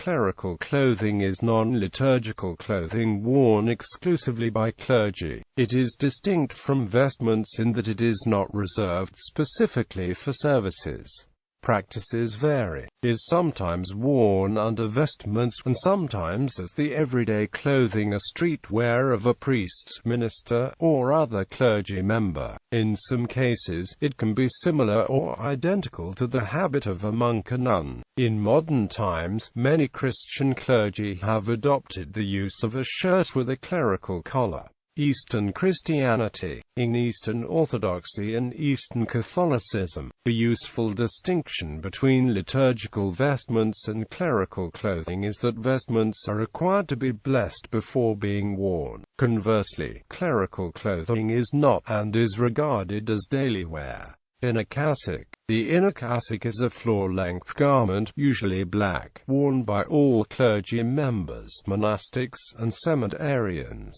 clerical clothing is non-liturgical clothing worn exclusively by clergy. It is distinct from vestments in that it is not reserved specifically for services. Practices vary. Is sometimes worn under vestments and sometimes as the everyday clothing or streetwear of a priest, minister, or other clergy member. In some cases, it can be similar or identical to the habit of a monk or nun. In modern times, many Christian clergy have adopted the use of a shirt with a clerical collar. Eastern Christianity. In Eastern Orthodoxy and Eastern Catholicism, a useful distinction between liturgical vestments and clerical clothing is that vestments are required to be blessed before being worn. Conversely, clerical clothing is not, and is regarded as daily wear. Inner cassock. The inner cassock is a floor-length garment, usually black, worn by all clergy members, monastics, and seminarians.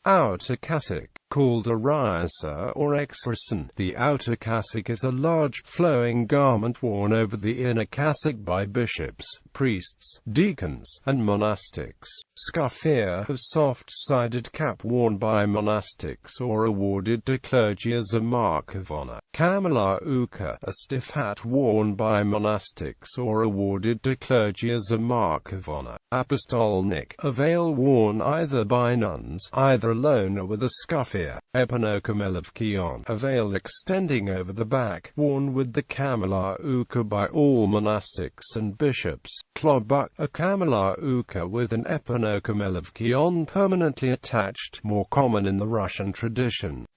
Outer cassock, called a risa or exrison. The outer cassock is a large, flowing garment worn over the inner cassock by bishops, priests, deacons, and monastics. Scuffia, a soft-sided cap worn by monastics or awarded to clergy as a mark of honor. Kamalauka, a stiff hat worn by monastics or awarded to clergy as a mark of honor. Apostolnik, a veil worn either by nuns, either alone or with a scuffia. Epinokomelovkion, a veil extending over the back, worn with the kamalauka by all monastics and bishops. Klobuk, a kamalauka with an epinokomelovkion permanently attached, more common in the Russian tradition.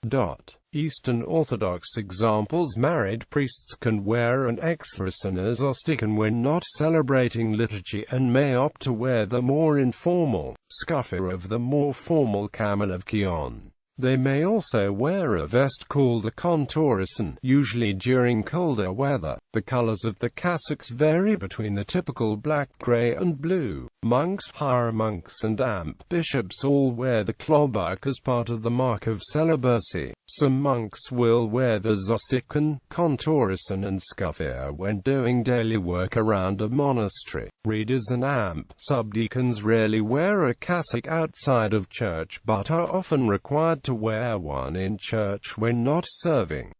Eastern Orthodox examples. Married priests can wear an exrison as ostican when not celebrating liturgy and may opt to wear the more informal scuffia of the more formal kamalaukion. They may also wear a vest called a kontorison, usually during colder weather. The colors of the cassocks vary between the typical black, gray, and blue. Monks, hieromonks, and bishops all wear the klobuk as part of the mark of celibacy. Some monks will wear the zostikan, kontorison, and scuffia when doing daily work around a monastery. Readers and subdeacons rarely wear a cassock outside of church but are often required to wear one in church when not serving.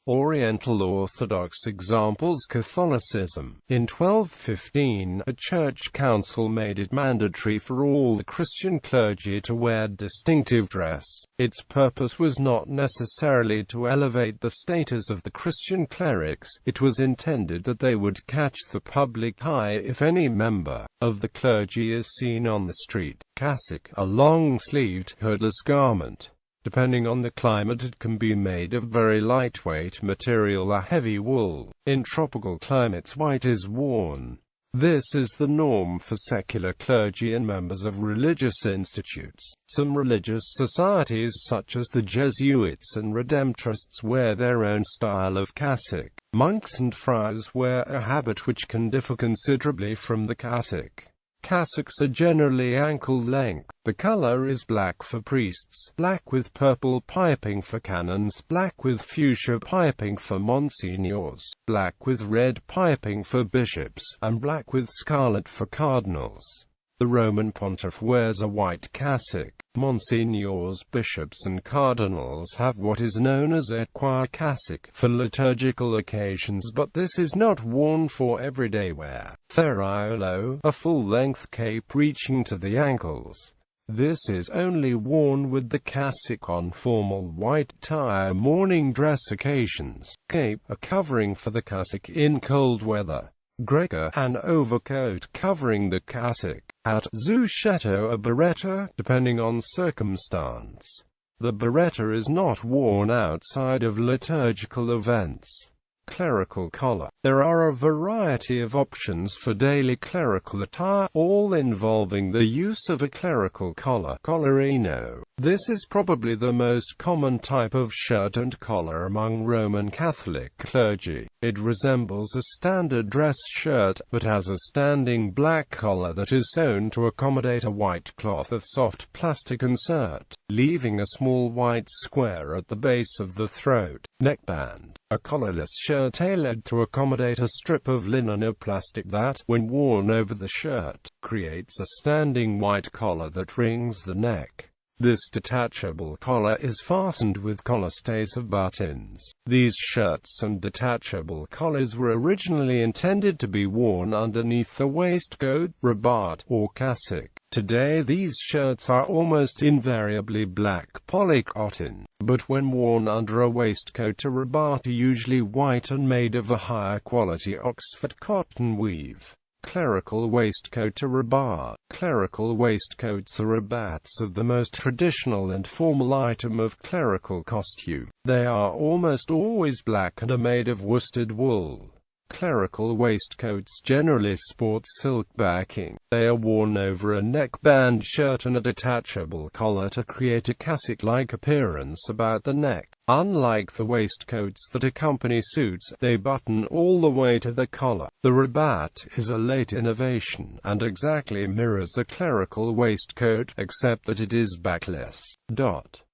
Oriental Orthodox examples. Catholicism. In 1215, a church council made it mandatory for all the Christian clergy to wear distinctive dress. Its purpose was not necessarily to elevate the status of the Christian clerics, it was intended that they would catch the public eye if any member of the clergy is seen on the street. Cassock, a long-sleeved, hoodless garment. Depending on the climate, it can be made of very lightweight material or heavy wool. In tropical climates, white is worn. This is the norm for secular clergy and members of religious institutes. Some religious societies such as the Jesuits and Redemptorists wear their own style of cassock. Monks and friars wear a habit which can differ considerably from the cassock. Cassocks are generally ankle-length. The color is black for priests, black with purple piping for canons, black with fuchsia piping for monsignors, black with red piping for bishops, and black with scarlet for cardinals. The Roman pontiff wears a white cassock. Monsignors, bishops and cardinals have what is known as a choir cassock for liturgical occasions, but this is not worn for everyday wear. Theriolo, a full-length cape reaching to the ankles. This is only worn with the cassock on formal white tie morning dress occasions. Cape, a covering for the cassock in cold weather. Greka, an overcoat covering the cassock. Hat, zucchetto, a beretta, depending on circumstance. The beretta is not worn outside of liturgical events. Clerical collar. There are a variety of options for daily clerical attire, all involving the use of a clerical collar, collarino. This is probably the most common type of shirt and collar among Roman Catholic clergy. It resembles a standard dress shirt, but has a standing black collar that is sewn to accommodate a white cloth of soft plastic insert, leaving a small white square at the base of the throat. Neckband. a collarless shirt tailored to accommodate a strip of linen or plastic that, when worn over the shirt, creates a standing white collar that rings the neck. This detachable collar is fastened with collar stays of buttons. These shirts and detachable collars were originally intended to be worn underneath the waistcoat, rabat, or cassock. Today these shirts are almost invariably black polycotton, but when worn under a waistcoat or rabat are usually white and made of a higher quality Oxford cotton weave. Clerical waistcoat or rabat. Clerical waistcoats or rabats are the most traditional and formal item of clerical costume. They are almost always black and are made of worsted wool. Clerical waistcoats generally sport silk backing. They are worn over a neckband shirt and a detachable collar to create a cassock-like appearance about the neck. Unlike the waistcoats that accompany suits, they button all the way to the collar. The rabat is a late innovation, and exactly mirrors a clerical waistcoat, except that it is backless.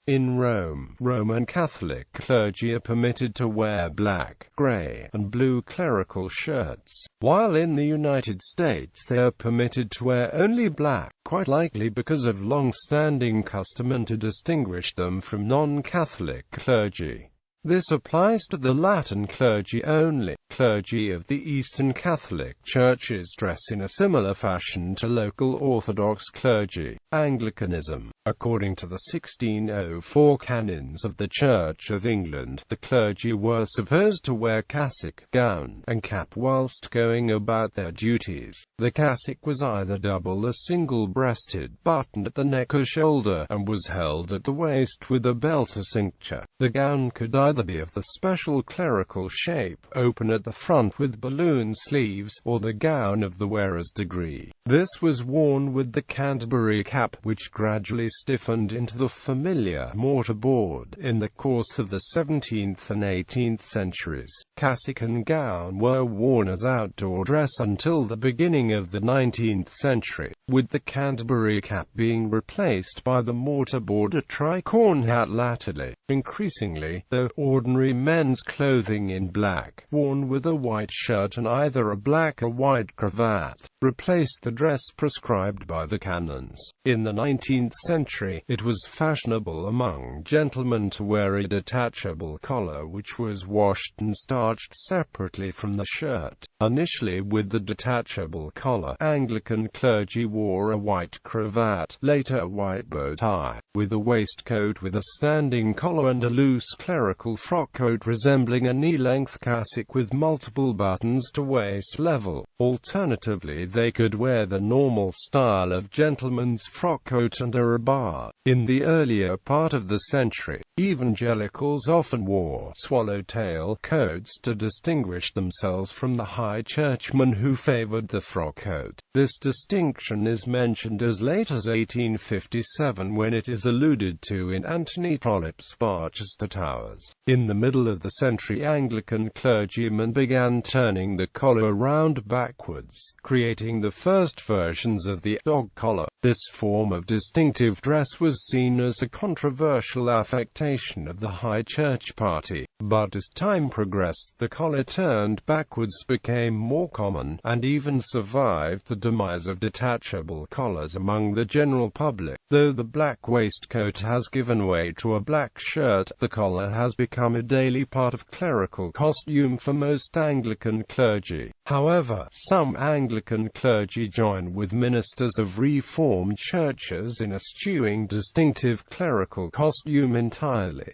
In Rome, Roman Catholic clergy are permitted to wear black, gray, and blue clerical shirts, while in the United States they are permitted to wear only black, quite likely because of long-standing custom and to distinguish them from non-Catholic clergy. This applies to the Latin clergy only. Clergy of the Eastern Catholic Churches dress in a similar fashion to local Orthodox clergy. Anglicanism. According to the 1604 canons of the Church of England, the clergy were supposed to wear cassock, gown, and cap whilst going about their duties. The cassock was either double or single-breasted, buttoned at the neck or shoulder, and was held at the waist with a belt or cincture. The gown could either be of the special clerical shape, open at the front with balloon sleeves, or the gown of the wearer's degree. This was worn with the Canterbury cap, which gradually stiffened into the familiar mortarboard in the course of the 17th and 18th centuries. Cassock and gown were worn as outdoor dress until the beginning of the 19th century, with the Canterbury cap being replaced by the mortarboard or tricorn hat latterly. Increasingly, though, ordinary men's clothing in black, worn with a white shirt and either a black or white cravat, replaced the dress prescribed by the canons. In the 19th century, it was fashionable among gentlemen to wear a detachable collar which was washed and starched separately from the shirt. Initially with the detachable collar, Anglican clergy wore a white cravat, later a white bow tie, with a waistcoat with a standing collar and a loose clerical frock coat resembling a knee-length cassock with multiple buttons to waist level. Alternatively, they could wear the normal style of gentleman's frock coat and a rabat. In the earlier part of the century, evangelicals often wore swallowtail coats to distinguish themselves from the high churchmen who favored the frock coat. This distinction is mentioned as late as 1857 when it is alluded to in Anthony Trollope's Barchester Towers. In the middle of the century, Anglican clergymen began turning the collar around backwards, creating the first versions of the dog collar. This form of distinctive dress was seen as a controversial affectation of the High Church party, but as time progressed the collar turned backwards became more common, and even survived the demise of detachable collars among the general public. Though the black waistcoat has given way to a black shirt, the collar has become a daily part of clerical costume for most Anglican clergy. However, some Anglican clergy join with ministers of Reformed churches in eschewing distinctive clerical costume entirely.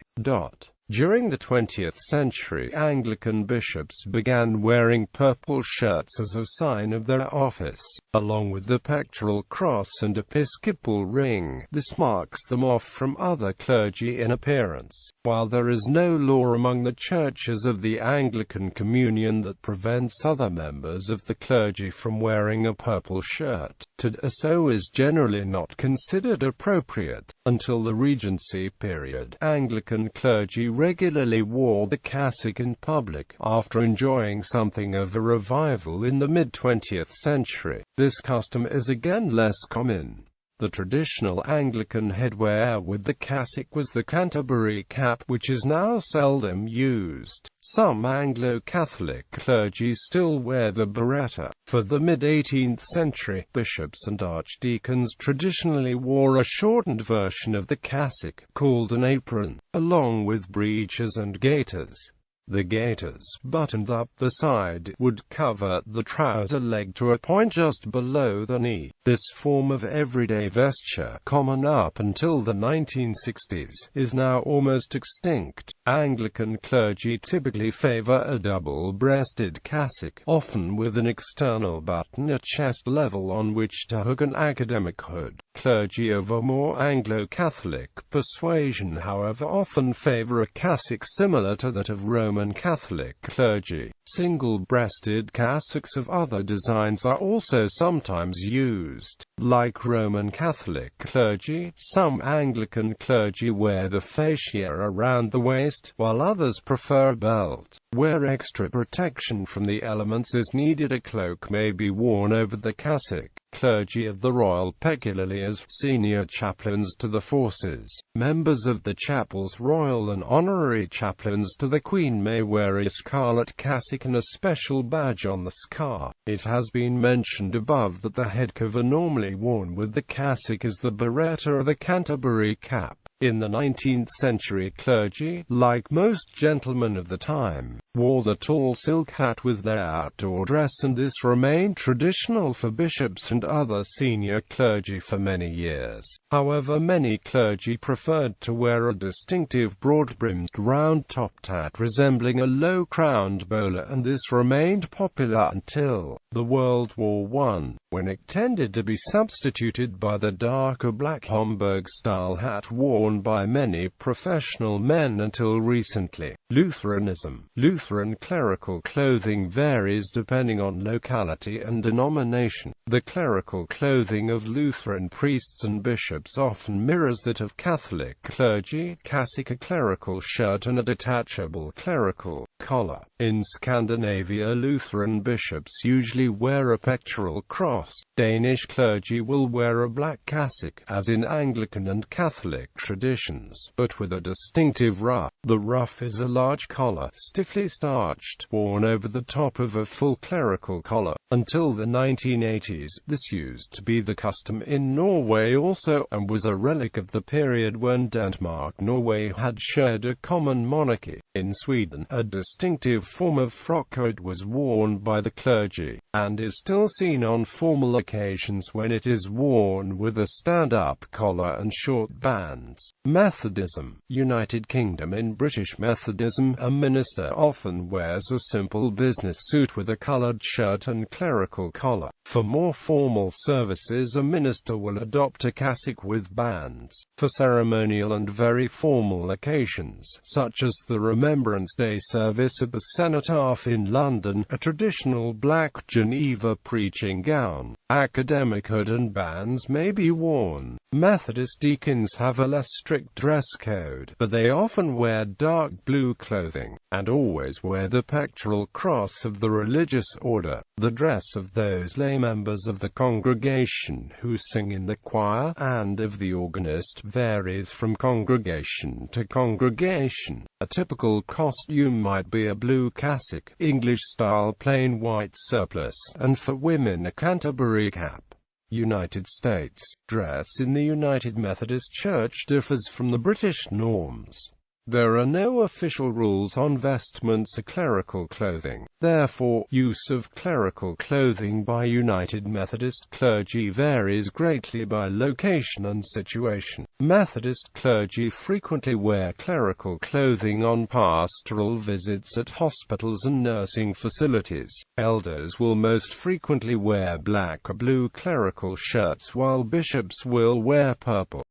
During the 20th century, Anglican bishops began wearing purple shirts as a sign of their office, along with the pectoral cross and episcopal ring. This marks them off from other clergy in appearance. While there is no law among the churches of the Anglican Communion that prevents other members of the clergy from wearing a purple shirt, to do so is generally not considered appropriate. Until the Regency period, Anglican clergy regularly wore the cassock in public, after enjoying something of a revival in the mid-20th century. This custom is again less common. The traditional Anglican headwear with the cassock was the Canterbury cap, which is now seldom used. Some Anglo-Catholic clergy still wear the biretta. For the mid-18th century, bishops and archdeacons traditionally wore a shortened version of the cassock, called an apron, along with breeches and gaiters. The gaiters, buttoned up the side, would cover the trouser leg to a point just below the knee. This form of everyday vesture, common up until the 1960s, is now almost extinct. Anglican clergy typically favor a double-breasted cassock, often with an external button at chest level on which to hook an academic hood. Clergy of a more Anglo-Catholic persuasion, however, often favor a cassock similar to that of Roman Catholic clergy. Single-breasted cassocks of other designs are also sometimes used. Like Roman Catholic clergy, some Anglican clergy wear the fascia around the waist, while others prefer a belt. Where extra protection from the elements is needed, a cloak may be worn over the cassock. Clergy of the royal, peculiarly as senior chaplains to the forces, members of the chapel's royal and honorary chaplains to the Queen, may wear a scarlet cassock and a special badge on the scar. It has been mentioned above that the head cover normally worn with the cassock is the biretta or the Canterbury cap. In the 19th century, clergy, like most gentlemen of the time, wore the tall silk hat with their outdoor dress, and this remained traditional for bishops and other senior clergy for many years. However, many clergy preferred to wear a distinctive broad-brimmed round-topped hat resembling a low-crowned bowler, and this remained popular until the World War I, when it tended to be substituted by the darker black Homburg-style hat worn by many professional men until recently. Lutheranism. Lutheran clerical clothing varies depending on locality and denomination. The clerical clothing of Lutheran priests and bishops often mirrors that of Catholic clergy: cassock, a clerical shirt, and a detachable clerical collar. In Scandinavia, Lutheran bishops usually wear a pectoral cross. Danish clergy will wear a black cassock, as in Anglican and Catholic traditions, but with a distinctive ruff. The ruff is a large collar, stiffly starched, worn over the top of a full clerical collar. Until the 1980s, this used to be the custom in Norway also, and was a relic of the period when Denmark-Norway had shared a common monarchy. In Sweden, a distinctive form of frock coat was worn by the clergy, and is still seen on formal occasions when it is worn with a stand-up collar and short bands. Methodism. United Kingdom. In British Methodism, a minister often wears a simple business suit with a coloured shirt and clerical collar. For more formal services, a minister will adopt a cassock with bands. For ceremonial and very formal occasions, such as the Remembrance Day service at the Cenotaph in London, a traditional black Geneva preaching gown, academic hood and bands may be worn. Methodist deacons have a less strict dress code, but they often wear dark blue clothing, and always wear the pectoral cross of the religious order. The dress of those lay members of the congregation who sing in the choir, and of the organist, varies from congregation to congregation. A typical costume might be a blue cassock, English-style plain white surplice, and for women a Canterbury cap. United States. Dress in the United Methodist Church differs from the British norms. There are no official rules on vestments or clerical clothing. Therefore, use of clerical clothing by United Methodist clergy varies greatly by location and situation. Methodist clergy frequently wear clerical clothing on pastoral visits at hospitals and nursing facilities. Elders will most frequently wear black or blue clerical shirts, while bishops will wear purple.